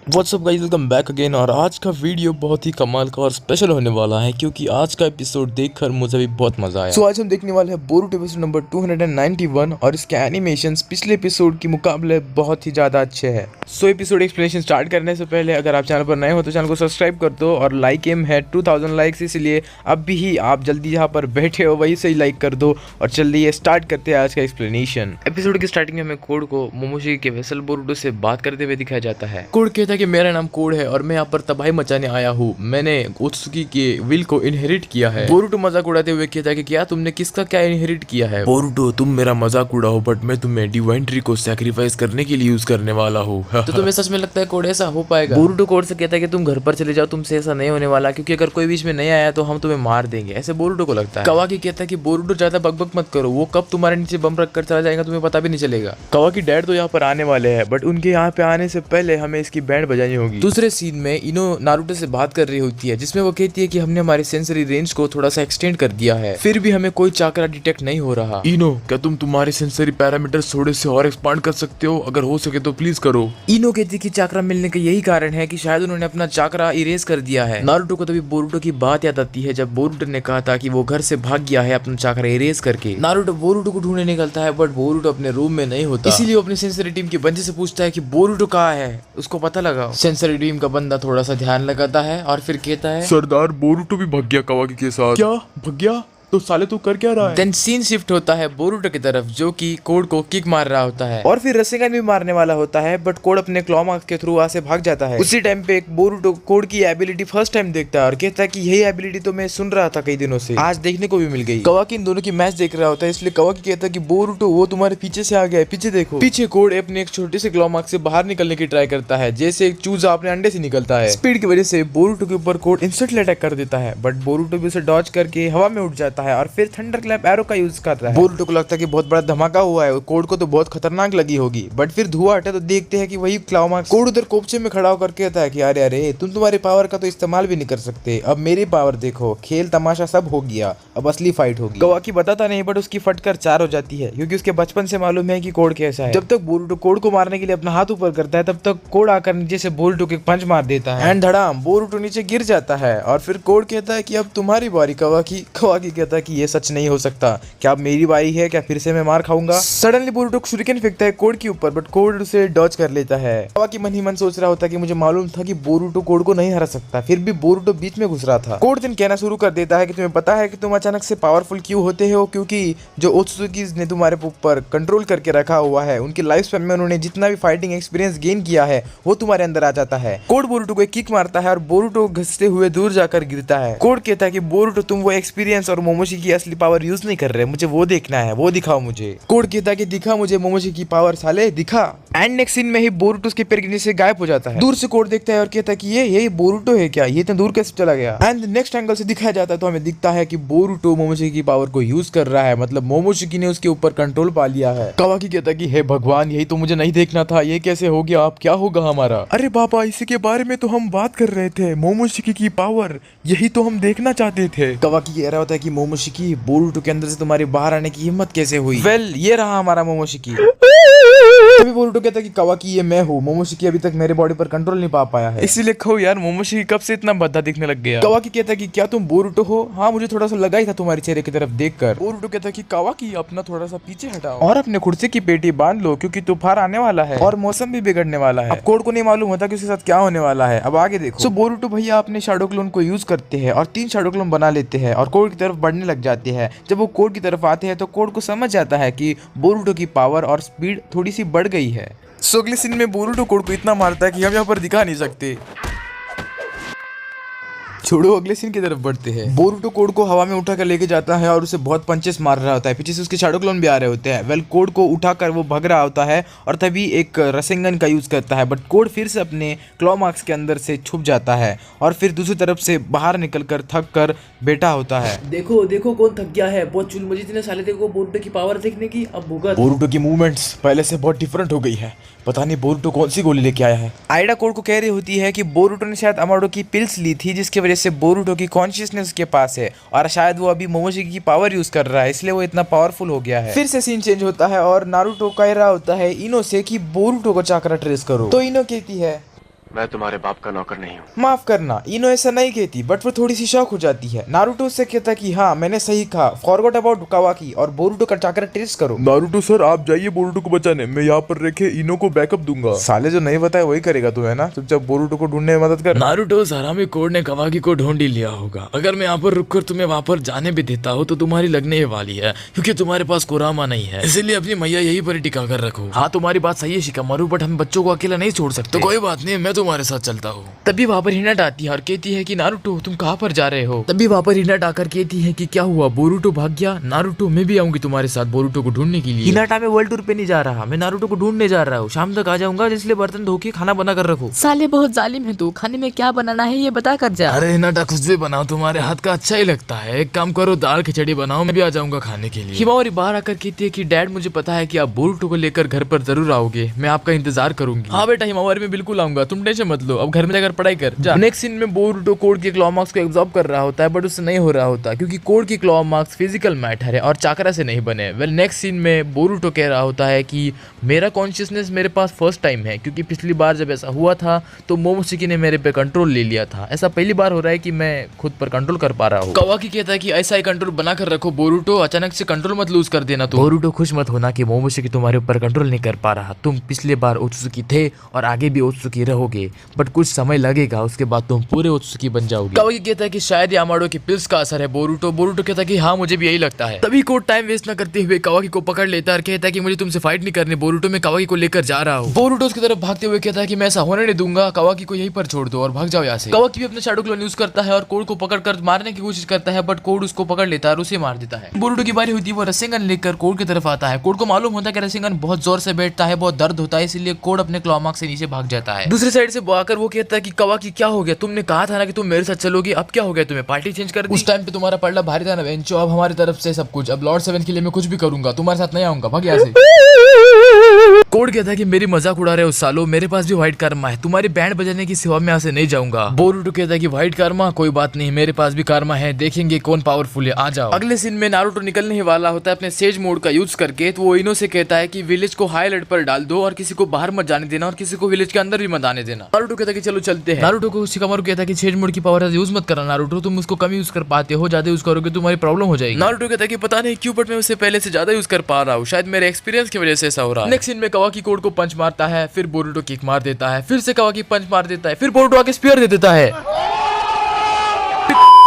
WhatsApp guys, welcome back again. और आज का वीडियो बहुत ही कमाल का और स्पेशल होने वाला है क्योंकि आज का एपिसोड देखकर मुझे भी बहुत मजा आया। आज हम देखने वाले हैं बोरुटो एपिसोड नंबर 291 और इसके एनिमेशंस पिछले एपिसोड के मुकाबले बहुत ही ज्यादा अच्छे हैं। एपिसोड एक्सप्लेनेशन स्टार्ट करने से पहले अगर आप चैनल पर नए हो तो चैनल को सब्सक्राइब कर दो और लाइक एम है 2000 लाइक्स, इसलिए अब भी आप जल्दी यहाँ पर बैठे हो वही से ही लाइक कर दो और चलिए स्टार्ट करते हैं आज का एक्सप्लेनेशन। एपिसोड की स्टार्टिंग में हमें कोड को मोमोशी के वेसल बोरुटो से बात करते हुए दिखाया जाता है। कोड कहता है कि मेरा नाम कोड है और मैं यहाँ पर तबाही मचाने आया हूँ। मैंने ओत्सुकी के विल को इनहेरिट किया है। बोरुटो मजाक उड़ाते हुए कहता है कि क्या तुमने किसका क्या इनहेरिट किया है? बोरुटो, तुम मेरा मजाक उड़ाओ बट मैं तुम्हें डिवाइन ट्री को सैक्रिफाइस करने के लिए यूज करने वाला हूँ। तो तुम्हें सच में लगता है कोड ऐसा हो पाएगा? बोरुटो कोड से कहता है कि तुम घर पर चले जाओ, तुमसे ऐसा नहीं होने वाला क्योंकि अगर कोई बीच में नहीं आया तो हम तुम्हें मार देंगे, ऐसे बोरुटो को लगता है। कवाकी कहता है कि बोरुटो ज्यादा बकबक मत करो, वो कब तुम्हारे नीचे बम रख कर चला जाएगा तुम्हें पता भी नहीं चलेगा। कवाकी डैड तो यहाँ पर आने वाले हैं बट उनके यहाँ पे आने से पहले हमें इसकी बैंड बजानी होगी। दूसरे सीन में इनो नारुतो से बात कर रही होती है जिसमें वो कहती है कि हमने हमारे सेंसरी रेंज को थोड़ा सा एक्सटेंड कर दिया है, फिर भी हमें कोई चाकरा डिटेक्ट नहीं हो रहा। इनो, क्या तुम तुम्हारे सेंसरी पैरामीटर थोड़े से और एक्सपांड कर सकते हो? अगर हो सके तो प्लीज करो। इनो कहती है कि चाकरा मिलने का यही कारण है कि शायद उन्होंने अपना चाकरा इरेज कर दिया है। नारुतो को तभी बोरुटो की बात याद आती है जब बोरुटो ने कहा था कि वो घर से भाग गया है अपना चाकरा इरेज करके। नारुतो बोरुटो को ढूंढने निकलता है बट बोरुटो अपने रूम में नहीं होता, इसीलिए वो अपनी सेंसरी टीम के बंदे से पूछता है कि बोरुटो कहाँ है, उसको पता लगाओ। सेंसरी टीम का बंदा थोड़ा सा ध्यान लगाता है और फिर कहता है, सरदार बोरुटो भी भाग गया कवाकी के साथ। क्या भाग गया? तो साले तू कर क्या रहा है? देन सीन शिफ्ट होता है बोरुटो की तरफ जो कि कोड को किक मार रहा होता है और फिर रसेंगन भी मारने वाला होता है बट कोड अपने क्लॉ मार्क्स के थ्रू वहां से भाग जाता है। उसी टाइम पे एक बोरुटो कोड की एबिलिटी फर्स्ट टाइम देखता है और कहता है कि यही एबिलिटी तो मैं सुन रहा था कई दिनों से, आज देखने को भी मिल गई। कवाकी इन दोनों की मैच देख रहा होता है इसलिए कवाकी कहता है कि बोरुटो वो तुम्हारे पीछे से आ गया है, पीछे देखो। पीछे कोड अपने एक छोटे से क्लॉ मार्क्स से बाहर निकलने की ट्राई करता है जैसे एक चूजा अपने अंडे से निकलता है। स्पीड की वजह से बोरुटो के ऊपर कोड इंस्टेंटली अटैक कर देता है बट बोरुटो भी उसे डॉज करके हवा में उड़ जाता है और फिर थंडर क्लैप एरो का यूज कर रहा है। बोरुटो को लगता है कि बहुत बड़ा धमाका हुआ है, कोड को तो बहुत खतरनाक लगी होगी बट फिर धुआं हटे तो देखते हैं कि वही क्लॉ मार्क्स कोड उधर कोपचे में खड़ा होकर कहता है कि अरे अरे तुम तुम्हारी पावर का तो इस्तेमाल भी नहीं कर सकते, अब मेरी पावर देखो, खेल तमाशा सब हो गया, अब असली फाइट होगी। कवाकी बताता नहीं बट उसकी फटकर 4 हो जाती है क्योंकि उसके बचपन से मालूम है कि कोड कैसा है। जब तक बोरुटो कोड को मारने के लिए अपना हाथ ऊपर करता है तब तक कोड आकर नीचे से बोरुटो के पंच मार देता है एंड धड़ाम बोरुटो नीचे गिर जाता है और फिर कोड कहता है कि अब तुम्हारी बारी कवाकी। कवाकी कहता है कि ये सच नहीं हो सकता, क्या अब मेरी बारी है, क्या फिर से मैं मार खाऊंगा? सडनली बोरुटो शुरिकेन फेंकता है कोड के ऊपर बट कोड उसे डॉज कर लेता है। कवाकी मन ही मन सोच रहा होता है कि मुझे मालूम था कि बोरुटो कोड को नहीं हरा सकता, फिर भी बोरुटो बीच में घुस रहा था। कोड दिन कहना शुरू कर देता है कि तुम्हें पता है कि तुम अचानक से पावरफुल क्यों होते हो, क्योंकि जो ओत्सुकी ने तुम्हारे ऊपर कंट्रोल करके रखा हुआ है उनकी लाइफ स्पैन में उन्होंने जितना भी फाइटिंग एक्सपीरियंस गेन किया है वो तुम्हारे अंदर आ जाता है। कोड बोरुटो को एक किक मारता है और बोरुटो घसते हुए दूर जाकर गिरता है। कोड कहता है कि बोरुटो तुम वो एक्सपीरियंस और मोमोशी की असली पावर यूज नहीं कर रहे, मुझे वो देखना है, वो दिखाओ मुझे। कोड कहता है कि दिखा मुझे मोमोशी की पावर साले, दिखा। एंड नेक्स्ट सीन में ही बोरुटो उसके पैर गिरने से गायब हो जाता है। दूर से कोड देखता है और कहता है कि ये बोरुटो है क्या, ये इतना दूर कैसे चला गया? एंड नेक्स्ट एंगल से दिखाया जाता है तो हमें दिखता है कि बोरुटो मोमोशी की पावर को यूज कर रहा है, मतलब मोमोशी ने उसके ऊपर कंट्रोल पा लिया है। कवाकी कहता है कि हे भगवान, यही तो मुझे नहीं देखना था, ये कैसे हो गया, अब क्या होगा हमारा? अरे बाबा, इसी के बारे में तो हम बात कर रहे थे, मोमोशिकी की पावर, यही तो हम देखना चाहते थे। कवाकी कह रहा होता है कि मोमोशी बोरुटो के अंदर से तुम्हारे बाहर आने की हिम्मत कैसे हुई? वेल, ये रहा हमारा मोमोशी। तभी बोरुटो कहता है कि कवाकी ये मैं हूँ, मोमोशी अभी तक मेरे बॉडी पर कंट्रोल नहीं पा पाया है, इसीलिए खो यार, मोमोशिकी कब से इतना भद्दा दिखने लग गया? कवाकी कहता है कि क्या तुम बोरुटो हो? हाँ, मुझे थोड़ा सा लगा ही था तुम्हारे चेहरे की तरफ देखकर। बोरुटो कहता है कि कवाकी अपना थोड़ा सा पीछे हटाओ और अपने कुर्सी की पेटी बांध लो क्योंकि तूफान आने वाला है और मौसम भी बिगड़ने वाला है। अब कोड को नहीं मालूम होता कि उसके साथ क्या होने वाला है, अब आगे देखो। सो बोरुटो भैया अपने शैडो क्लोन को यूज करते हैं और 3 शैडो क्लोन बना लेते हैं और कोड की तरफ बढ़ने लग जाते हैं। जब वो कोड की तरफ आते हैं तो कोड को समझ जाता है कि बोरुटो की पावर और स्पीड थोड़ी सी बढ़ गई है। सो अगले सीन में बोरुटो कोड को इतना मारता है कि हम यहाँ पर दिखा नहीं सकते। छोड़ो, अगले सीन की तरफ बढ़ते हैं। बोरुटो कोड को हवा में उठाकर लेके जाता है और उसे बहुत पंचेस मार रहा होता है, पीछे से उसके शैडो क्लोन भी आ रहे होते हैं। वेल, कोड को उठाकर वो भाग रहा होता है और तभी एक रसेंगन का यूज करता है बट कोड फिर से अपने क्लॉ मार्क्स के अंदर से छुप जाता है और फिर दूसरी तरफ से बाहर निकलकर थक कर बैठा होता है। देखो देखो कौन थक गया है, बहुत चुलमुजी ने साले देखो बोरुटो की पावर देखने की, अब भुगत। बोरुटो की मूवमेंट्स पहले से बहुत डिफरेंट हो गई है, पता नहीं बोरुटो कौन सी गोली लेके आया है। आइडा कोड को कह रही होती है कि बोरुटो ने शायद अमाडो की पिल्स ली थी जिसकी वजह से बोरुटो की कॉन्शियसनेस उसके पास है और शायद वो अभी मोमोशी की पावर यूज कर रहा है, इसलिए वो इतना पावरफुल हो गया है। फिर से सीन चेंज होता है और नारुतो कह रहा होता है इनो से कि बोरुटो को चाकरा ट्रेस करो, तो इनो कहती है मैं तुम्हारे बाप का नौकर नहीं हूँ। माफ करना, इनो ऐसा नहीं कहती, बट वो थोड़ी सी शौक हो जाती है। नारुतो उससे कहता कि हाँ मैंने सही कहा, फॉरगॉट अबाउट कावाकी, और बोरुटो का चाकर टेस्ट करो। नारुतो सर आप जाइए बोरुटो को बचाने, मैं यहाँ पर रखे इनो को बैकअप दूंगा। साले जो नहीं बताया वही करेगा तू, है ना? चुपचाप बोरुटो को ढूंढने में मदद कर। नारुतो सरामी कोड ने कवाकी को ढूंढ ही लिया होगा। अगर मैं यहाँ पर रुककर तुम्हें वहाँ पर जाने भी देता हूँ तो तुम्हारी लगने ही वाली है, क्योंकि तुम्हारे पास कुरामा नहीं है, इसीलिए अपनी मैया यही पर टिका कर रखो। हाँ तुम्हारी बात सही है शिकामारू, बट हम बच्चों को अकेला नहीं छोड़ सकते। तो कोई बात नहीं, मैं तुम्हारे साथ चलता हूँ। तभी वहाँ पर हिनाटा आती है और कहती है कि नारुतो तुम कहाँ पर जा रहे हो। तभी वहाँ पर हिनाटा आकर कहती है कि क्या हुआ, बोरुटो भाग गया? नारुतो मैं भी आऊंगी तुम्हारे साथ बोरुटो को ढूंढने के लिए। हिनाटा मैं वर्ल्ड टूर पे नहीं जा रहा, मैं नारुतो को ढूंढने जा रहा हूँ। शाम तक आ जाऊंगा, इसलिए बर्तन धो के खाना बना कर रखो। साले बहुत जालिम है तू, खाने में क्या बनाना है ये बता कर जा। अरे हिनाटा कुछ भी बनाओ, तुम्हारे हाथ का अच्छा ही लगता है। एक काम करो, दाल खिचड़ी बनाओ, मैं भी आ जाऊंगा खाने के लिए। हिमावरी बाहर आकर कहती है कि डैड मुझे पता है कि आप बोरुटो को लेकर घर पर जरूर आओगे, मैं आपका इंतजार करूंगी। हाँ बेटा हिमावरी मैं बिल्कुल आऊंगा, तुम टेंशन मत लो, अब घर में जाकर पढ़ाई कर जा। नेक्स्ट सीन में बोरुटो कोड के क्लॉ मार्क्स को एब्जॉर्ब कर रहा होता है, बट उससे नहीं हो रहा होता क्योंकि कोड की क्लॉ मार्क्स फिजिकल मैटर है और चाकरा से नहीं बने। वेल नेक्स्ट सीन में बोरुटो कह रहा होता है कि मेरा कॉन्शियसनेस मेरे पास फर्स्ट टाइम है, क्योंकि पिछली बार जब ऐसा हुआ था तो मोमोशिकी ने मेरे पे कंट्रोल ले लिया था। ऐसा पहली बार हो रहा है कि मैं खुद पर कंट्रोल कर पा रहा हूँ। कवाकी कहता है कि ऐसा ही कंट्रोल बना कर रखो बोरुटो, अचानक से कंट्रोल मत लूज कर देना। तुम बोरुटो खुश मत होना कि मोमोशिकी तुम्हारे ऊपर कंट्रोल नहीं कर पा रहा। तुम पिछले बार ओत्सुकी थे और आगे भी ओत्सुकी रहोगे, बट कुछ समय लगेगा, उसके बाद तुम पूरे ओत्सुकी बन जाओगे। कवाकी कहता है कि शायद यामाडो की पिल्स का असर है बोरुटो। बोरुटो कहता है कि हाँ मुझे भी यही लगता है। तभी कोड टाइम वेस्ट न करते हुए कवाकी को पकड़ लेता है और कहता है कि मुझे तुमसे फाइट नहीं करनी बोरुटो, मैं कवाकी को लेकर जा रहा हूँ। बोरुटो उसकी तरफ भागते हुए कहता है कि मैं ऐसा होने नहीं दूंगा, कवाकी को यहीं पर छोड़ दो और भाग जाओ यहाँ से। कवाकी भी अपने शैडो क्लोन यूज करता है और कोड को पकड़कर मारने की कोशिश करता है, बट कोड उसको पकड़ लेता है और उसे मार देता है। बोरुटो की बारी होती है, वो रसेंगन लेकर कोड की तरफ आता है। कोड को मालूम होता है कि रसेंगन बहुत जोर से बैठता है, बहुत दर्द होता है, इसलिए कोड अपने क्लॉमार्क से नीचे भाग जाता है। दूसरी साइड से आकर वो कहता है कि कवाकी क्या हो गया, तुमने कहा था ना कि तुम मेरे साथ चलोगी, अब क्या हो गया, तुम्हें पार्टी चेंज कर दी। उस टाइम पे तुम्हारा पल्ला भारी था ना बेंचो, अब हमारी तरफ से सब कुछ, अब लॉर्ड 7 के लिए मैं कुछ भी करूंगा, तुम्हारे साथ नहीं आऊंगा, भाग यहाँ से। कोड कहता है कि मेरी मजाक उड़ा रहे हो सालो, मेरे पास भी व्हाइट कार्मा है, तुम्हारी बैंड बजाने की सेवा में यहाँ से नहीं जाऊंगा। बोरुटो कहता है कि व्हाइट कार्मा कोई बात नहीं, मेरे पास भी कार्मा है, देखेंगे कौन पावरफुल है, आ जाओ। अगले सीन में नारुतो निकलने ही वाला होता है अपने सेज मोड का यूज करके, तो वो इनो से कहता है कि विलेज को हाई अलर्ट पर डाल दो और किसी को बाहर मत जाने देना और किसी को विलेज के अंदर भी मत आने देना। नारुतो कहता है कि चलो चलते हैं। नारुतो को शिकामारू कहता है कि सेज मोड की पावर यूज मत करना नारुतो, तुम उसको कम यूज कर पाते हो, ज्यादा यूज करोगे तुम्हारी प्रॉब्लम हो जाएगी। नारुतो कहता है कि पता नहीं क्यों बट मैं उससे पहले से ज्यादा यूज कर पा रहा हूँ, शायद मेरे एक्सपीरियंस की वजह से ऐसा हो रहा है। नेक्स्ट सीन में कवाकी कोड को पंच मारता है, फिर बोरुटो किक मार देता है, फिर से कवाकी पंच मार देता है, फिर बोरुटो आके स्पीयर दे देता है,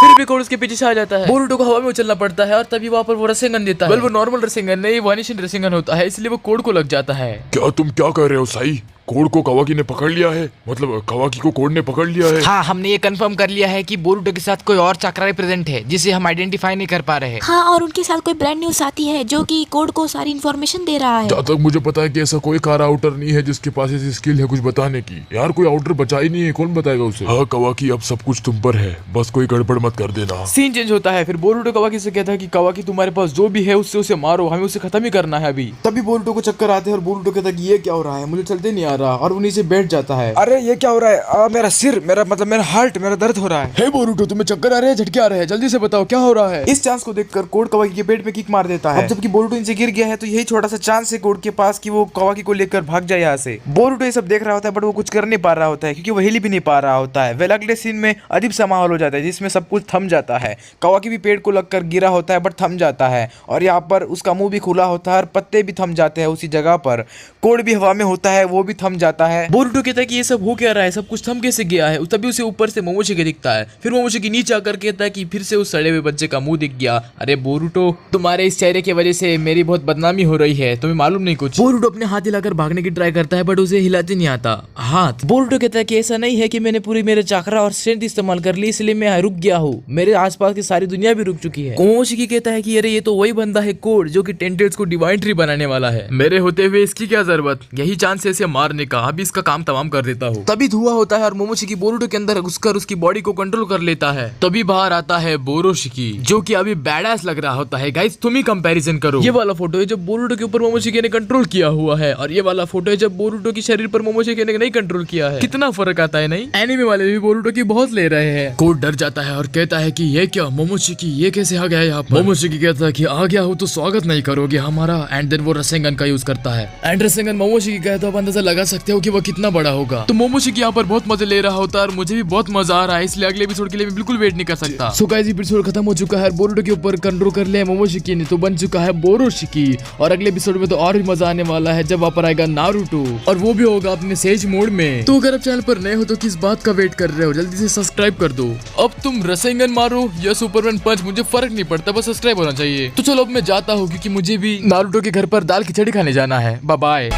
फिर भी कोड उसके पीछे से आ जाता है। बोरुटो को हवा में उछलना पड़ता है और तभी वहाँ पर वो रसेंगन देता है। वो नॉर्मल रसेंगन नहीं, वानिशिन रसेंगन होता है, इसलिए वो कोड को लग जाता है। क्या तुम क्या कर रहे हो साई? कोड को कवाकी ने पकड़ लिया है, मतलब कवाकी को कोड ने पकड़ लिया है। हाँ हमने ये कंफर्म कर लिया है कि बोरुटो के साथ कोई और चाकरा प्रेजेंट है जिसे हम आइडेंटिफाई नहीं कर पा रहे हैं। हाँ और उनके साथ कोई ब्रांड न्यू साथी है जो कि कोड को सारी इन्फॉर्मेशन दे रहा है। जहाँ तक मुझे पता है कि ऐसा कोई कार आउटर नहीं है जिसके पास ऐसी स्किल है कुछ बताने की। यार कोई आउटर बचा ही नहीं है, कौन बताएगा उसे? हाँ कवाकी अब सब कुछ तुम पर है, बस कोई गड़बड़ मत कर देना। सीन चेंज होता है, फिर बोरुटो कवाकी से कहता है कि कवाकी तुम्हारे पास जो भी है उससे उसे मारो, हमें उसे खत्म ही करना है अभी। तभी बोरुटो को चक्कर आते हैं और बोरुटो कहता है कि ये क्या हो रहा है, मुझे चलते नहीं आ रहा, और वो नीचे बैठ जाता है। अरे ये क्या हो रहा है, मेरा सिर, मेरा मतलब मेरा हार्ट, मेरा दर्द हो रहा है। हे बोरुटो तुम्हें चक्कर आ रहे हैं, झटके आ रहे हैं, जल्दी से बताओ क्या हो रहा है? इस चांस को देखकर कोड कवाकी के पेट में किक मार देता है। अब जबकि बोरुटो नीचे गिर गया है तो यही छोटा सा चांस है कोड के पास कि वो कवाकी को लेकर भाग जाए यहाँ से। बोरुटो ये सब देख रहा होता है बट वो कुछ कर नहीं पा रहा होता है क्योंकि वो हिल भी नहीं पा रहा होता है। वेल अगले सीन में अजीब सा माहौल हो जाता है जिसमें सब कुछ थम जाता है। कवाकी भी पेड़ को लगकर गिरा होता है बट थम जाता है और यहाँ पर उसका मुंह भी खुला होता है और पत्ते भी थम जाते हैं उसी जगह पर। कोड भी हवा में होता है, वो भी थम जाता है। बोरुटो कहता है कि ये सब हो क्या रहा है, सब कुछ थम कैसे गया है। तभी उसे ऊपर से मोमोशिकी दिखता है, फिर मोमोशिकी नीचे आकर कहता है कि फिर से उस सड़े हुए बच्चे का मुंह दिख गया। अरे बोरुटो तुम्हारे इस चेहरे की वजह से मेरी बहुत बदनामी हो रही है, तुम्हें मालूम नहीं कुछ। बोरुटो अपने हाथ हिलाकर भागने की ट्राई करता है बट उसे हिलाते नहीं आता हाथ। बोरुटो कहता है कि ऐसा नहीं है कि मैंने पूरी मेरे चाकरा और स्ट्रेंथ इस्तेमाल कर ली इसलिए मैं रुक गया हूँ, मेरे आसपास की सारी दुनिया भी रुक चुकी है। मोमोशिकी कहता है कि अरे ये तो वही बंदा है कोड जो कि टेंटेल्स को डिवाइन ट्री बनाने वाला है, मेरे होते हुए इसकी क्या जरूरत, यही चांस है इसे मारने का, अभी इसका काम तमाम कर देता हूँ। तभी धुआं होता है और मोमोशिकी बोरुटो के अंदर घुसकर उसकी बॉडी को कंट्रोल कर लेता है। तभी बाहर आता है बोरोशिकी जो कि अभी बैडास लग रहा होता है। गाइस तुम ही कंपैरिजन करो, ये वाला फोटो है जब बोरुटो के ऊपर मोमोशिकी ने कंट्रोल किया हुआ है और ये वाला फोटो है जब बोरुटो के शरीर पर मोमोशिकी ने नहीं कंट्रोल किया है। कितना फर्क आता है नहीं? एनिमे वाले भी बोरुटो की बहुत ले रहे हैं। कोड डर जाता है और कहता है कि ये क्या मोमोशिकी, ये कैसे आ गया यहाँ पर? मोमोशिकी कहता है कि आ गया हो तो स्वागत नहीं करोगे हमारा, एंड देन वो रसेंगन का यूज करता है एंड रसेंगन मोमोशिकी का है तो आप अंदाजा लगा लगा सकते हो कि वह कितना बड़ा होगा। तो मोमोशिकी यहाँ पर बहुत मजे ले रहा होता है और मुझे भी बहुत मजा आ रहा है, इसलिए अगले एपिसोड के लिए मैं बिल्कुल वेट नहीं कर सकता। सो गाइस एपिसोड खत्म हो चुका है, बोरुटो के ऊपर कंट्रोल कर लिया मोमोशिकी ने, तो बन चुका है बोरोशिकी। और अगले एपिसोड में तो और भी मजा आने वाला है जब वहाँ पर आएगा नारुतो, और वो भी होगा अपने सेज मोड में। तो अगर आप चैनल पर नए हो तो किस बात का वेट कर रहे हो, जल्दी से सब्सक्राइब कर दो। अब तुम रसेंगन मारो या सुपरमैन पंच, मुझे फर्क नहीं पड़ता, बस सब्सक्राइब होना चाहिए। तो चलो अब मैं जाता हूँ क्योंकि मुझे भी नारुतो के घर पर दाल खिचड़ी खाने जाना है। Bye bye.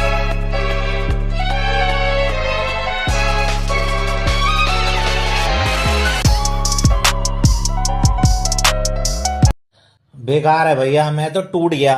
बेकार है भैया, मैं तो टूट गया।